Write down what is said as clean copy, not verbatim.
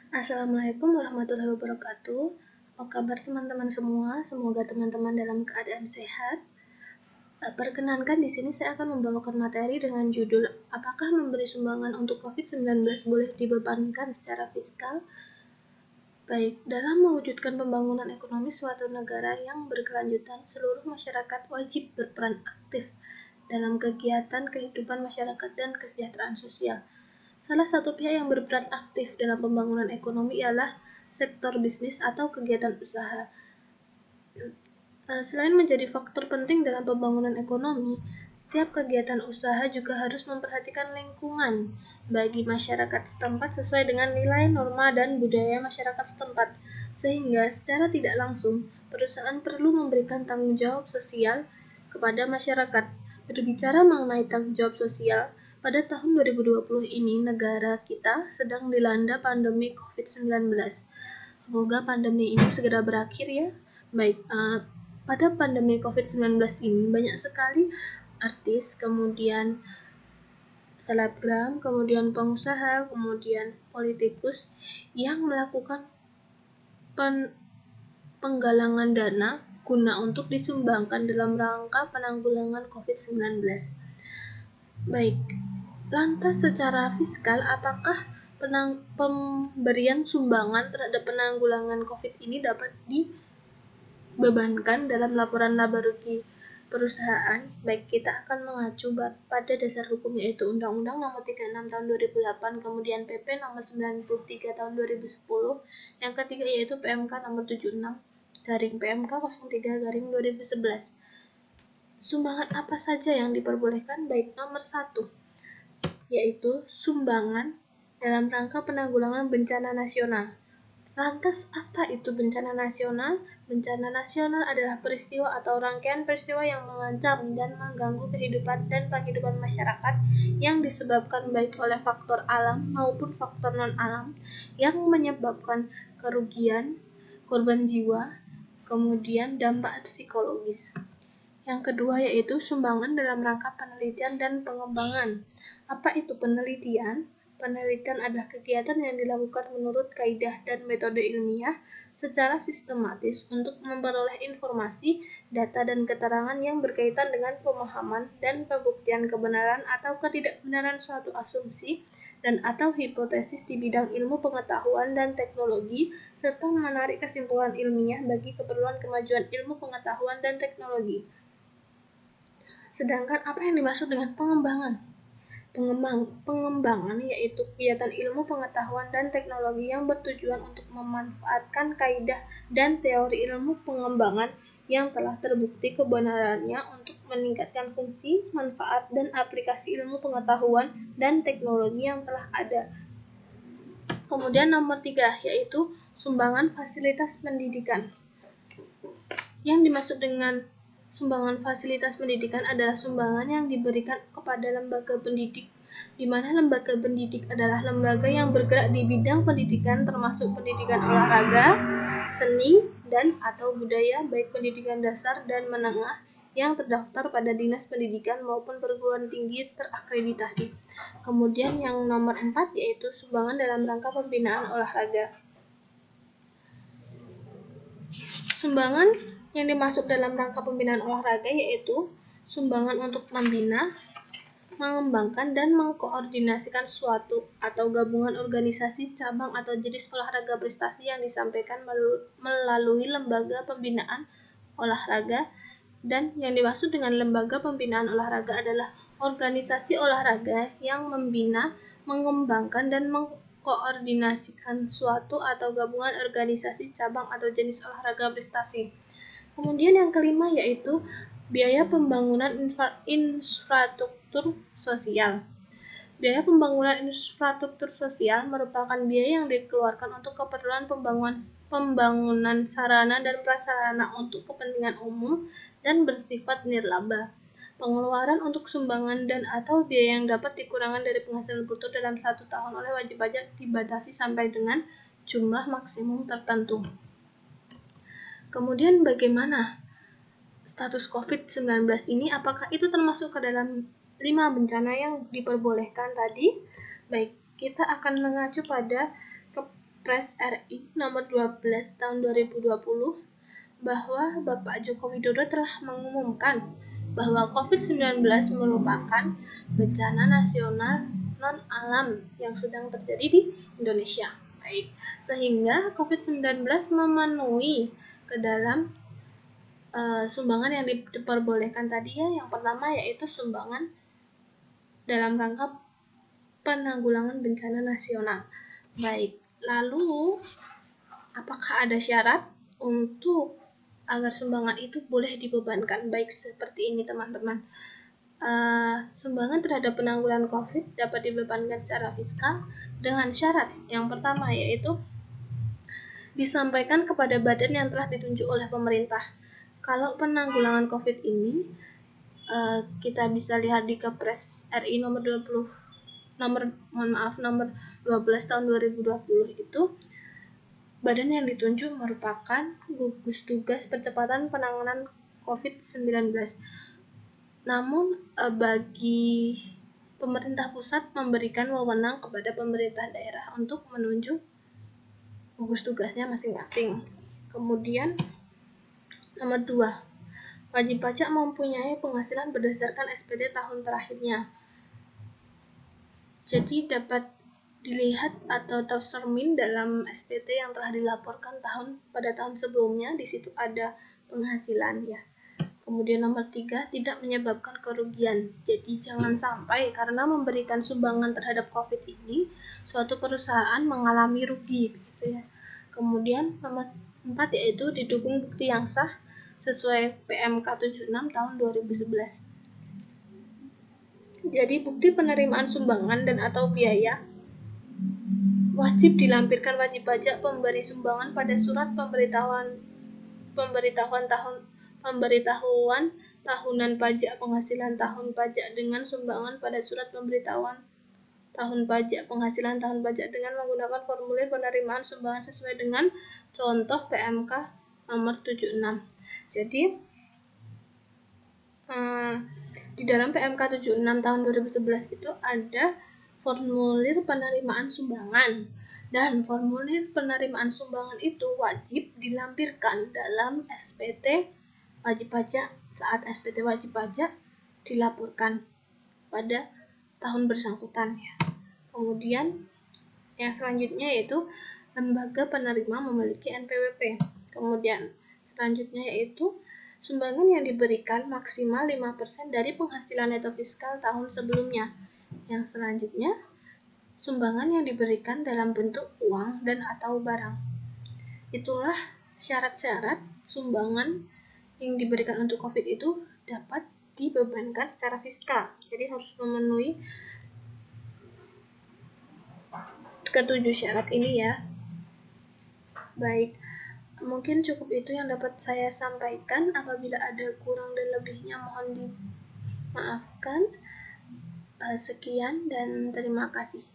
Assalamualaikum warahmatullahi wabarakatuh. Apa kabar teman-teman semua? Semoga teman-teman dalam keadaan sehat. Perkenankan di sini saya akan membawakan materi dengan judul Apakah memberi sumbangan untuk COVID-19 boleh dibebankan secara fiskal? Baik, dalam mewujudkan pembangunan ekonomi suatu negara yang berkelanjutan, seluruh masyarakat wajib berperan aktif dalam kegiatan kehidupan masyarakat dan kesejahteraan sosial. Salah satu pihak yang berperan aktif dalam pembangunan ekonomi ialah sektor bisnis atau kegiatan usaha. Selain menjadi faktor penting dalam pembangunan ekonomi, setiap kegiatan usaha juga harus memperhatikan lingkungan bagi masyarakat setempat sesuai dengan nilai, norma, dan budaya masyarakat setempat, sehingga secara tidak langsung perusahaan perlu memberikan tanggung jawab sosial kepada masyarakat. Berbicara mengenai tanggung jawab sosial, pada tahun 2020 ini negara kita sedang dilanda pandemi COVID-19. Semoga pandemi ini segera berakhir ya. Baik, pada pandemi COVID-19 ini banyak sekali artis, kemudian selebgram, kemudian pengusaha, kemudian politikus yang melakukan penggalangan dana guna untuk disumbangkan dalam rangka penanggulangan COVID-19. Baik, lantas secara fiskal apakah pemberian sumbangan terhadap penanggulangan COVID ini dapat dibebankan dalam laporan laba rugi perusahaan? Baik, kita akan mengacu pada dasar hukum yaitu Undang-Undang Nomor 36 Tahun 2008, kemudian PP Nomor 93 Tahun 2010, yang ketiga yaitu PMK Nomor 76 PMK 03 2011. Sumbangan apa saja yang diperbolehkan? Baik, nomor 1 yaitu sumbangan dalam rangka penanggulangan bencana nasional. Lantas, apa itu bencana nasional? Bencana nasional adalah peristiwa atau rangkaian peristiwa yang mengancam dan mengganggu kehidupan dan penghidupan masyarakat yang disebabkan baik oleh faktor alam maupun faktor non-alam yang menyebabkan kerugian, korban jiwa, kemudian dampak psikologis. Yang kedua yaitu sumbangan dalam rangka penelitian dan pengembangan. Apa itu penelitian? Penelitian adalah kegiatan yang dilakukan menurut kaidah dan metode ilmiah secara sistematis untuk memperoleh informasi, data, dan keterangan yang berkaitan dengan pemahaman dan pembuktian kebenaran atau ketidakbenaran suatu asumsi dan atau hipotesis di bidang ilmu pengetahuan dan teknologi, serta menarik kesimpulan ilmiah bagi keperluan kemajuan ilmu pengetahuan dan teknologi. Sedangkan apa yang dimaksud dengan pengembangan? Pengembangan yaitu kegiatan ilmu pengetahuan dan teknologi yang bertujuan untuk memanfaatkan kaidah dan teori ilmu pengembangan yang telah terbukti kebenarannya untuk meningkatkan fungsi, manfaat, dan aplikasi ilmu pengetahuan dan teknologi yang telah ada. Kemudian nomor 3 yaitu sumbangan fasilitas pendidikan. Yang dimaksud dengan sumbangan fasilitas pendidikan adalah sumbangan yang diberikan kepada lembaga pendidik, di mana lembaga pendidik adalah lembaga yang bergerak di bidang pendidikan termasuk pendidikan olahraga, seni, dan atau budaya, baik pendidikan dasar dan menengah yang terdaftar pada Dinas Pendidikan maupun perguruan tinggi terakreditasi. Kemudian yang nomor 4 yaitu sumbangan dalam rangka pembinaan olahraga. Sumbangan yang dimasuk dalam rangka pembinaan olahraga yaitu sumbangan untuk membina, mengembangkan, dan mengkoordinasikan suatu atau gabungan organisasi, cabang, atau jenis olahraga prestasi yang disampaikan melalui lembaga pembinaan olahraga. Dan yang dimaksud dengan lembaga pembinaan olahraga adalah organisasi olahraga yang membina, mengembangkan, dan mengkoordinasikan suatu atau gabungan organisasi, cabang, atau jenis olahraga prestasi. Kemudian yang kelima yaitu biaya pembangunan infrastruktur sosial. Biaya pembangunan infrastruktur sosial merupakan biaya yang dikeluarkan untuk keperluan pembangunan sarana dan prasarana untuk kepentingan umum dan bersifat nirlaba. Pengeluaran untuk sumbangan dan atau biaya yang dapat dikurangi dari penghasilan bruto dalam 1 tahun oleh wajib pajak dibatasi sampai dengan jumlah maksimum tertentu. Kemudian bagaimana status COVID-19 ini? Apakah itu termasuk ke dalam 5 bencana yang diperbolehkan tadi? Baik, kita akan mengacu pada Kepres RI nomor 12 tahun 2020 bahwa Bapak Joko Widodo telah mengumumkan bahwa COVID-19 merupakan bencana nasional non-alam yang sedang terjadi di Indonesia. Baik, sehingga COVID-19 memenuhi ke dalam sumbangan yang diperbolehkan tadi ya. Yang pertama yaitu sumbangan dalam rangka penanggulangan bencana nasional. Baik, lalu apakah ada syarat untuk agar sumbangan itu boleh dibebankan? Baik, seperti ini teman-teman. Sumbangan terhadap penanggulangan COVID dapat dibebankan secara fiskal dengan syarat yang pertama yaitu disampaikan kepada badan yang telah ditunjuk oleh pemerintah. Kalau penanggulangan COVID ini kita bisa lihat di Kepres RI nomor 12 tahun 2020 itu badan yang ditunjuk merupakan gugus tugas percepatan penanganan COVID-19. Namun bagi pemerintah pusat memberikan wewenang kepada pemerintah daerah untuk menunjuk gugus tugasnya masing-masing. Kemudian nomor 2, wajib pajak mempunyai penghasilan berdasarkan SPT tahun terakhirnya. Jadi dapat dilihat atau tercermin dalam SPT yang telah dilaporkan pada tahun sebelumnya. Di situ ada penghasilan ya. Kemudian nomor 3, tidak menyebabkan kerugian. Jadi jangan sampai karena memberikan sumbangan terhadap COVID ini suatu perusahaan mengalami rugi begitu ya. Kemudian nomor 4 yaitu didukung bukti yang sah sesuai PMK 76 tahun 2011. Jadi bukti penerimaan sumbangan dan atau biaya wajib dilampirkan wajib pajak pemberi sumbangan pada surat pemberitahuan tahunan pajak penghasilan tahun pajak dengan sumbangan pada surat pemberitahuan tahun pajak penghasilan tahun pajak dengan menggunakan formulir penerimaan sumbangan sesuai dengan contoh PMK nomor 76. Jadi di dalam PMK 76 tahun 2011 itu ada formulir penerimaan sumbangan, dan formulir penerimaan sumbangan itu wajib dilampirkan dalam SPT wajib pajak saat SPT wajib pajak dilaporkan pada tahun bersangkutan ya. Kemudian yang selanjutnya yaitu lembaga penerima memiliki NPWP. Kemudian selanjutnya yaitu sumbangan yang diberikan maksimal 5% dari penghasilan neto fiskal tahun sebelumnya. Yang selanjutnya, sumbangan yang diberikan dalam bentuk uang dan atau barang. Itulah syarat-syarat sumbangan yang diberikan untuk COVID itu dapat dibebankan secara fiskal. Jadi harus memenuhi ketujuh syarat ini ya. Baik. Mungkin cukup itu yang dapat saya sampaikan. Apabila ada kurang dan lebihnya mohon dimaafkan. Sekian dan terima kasih.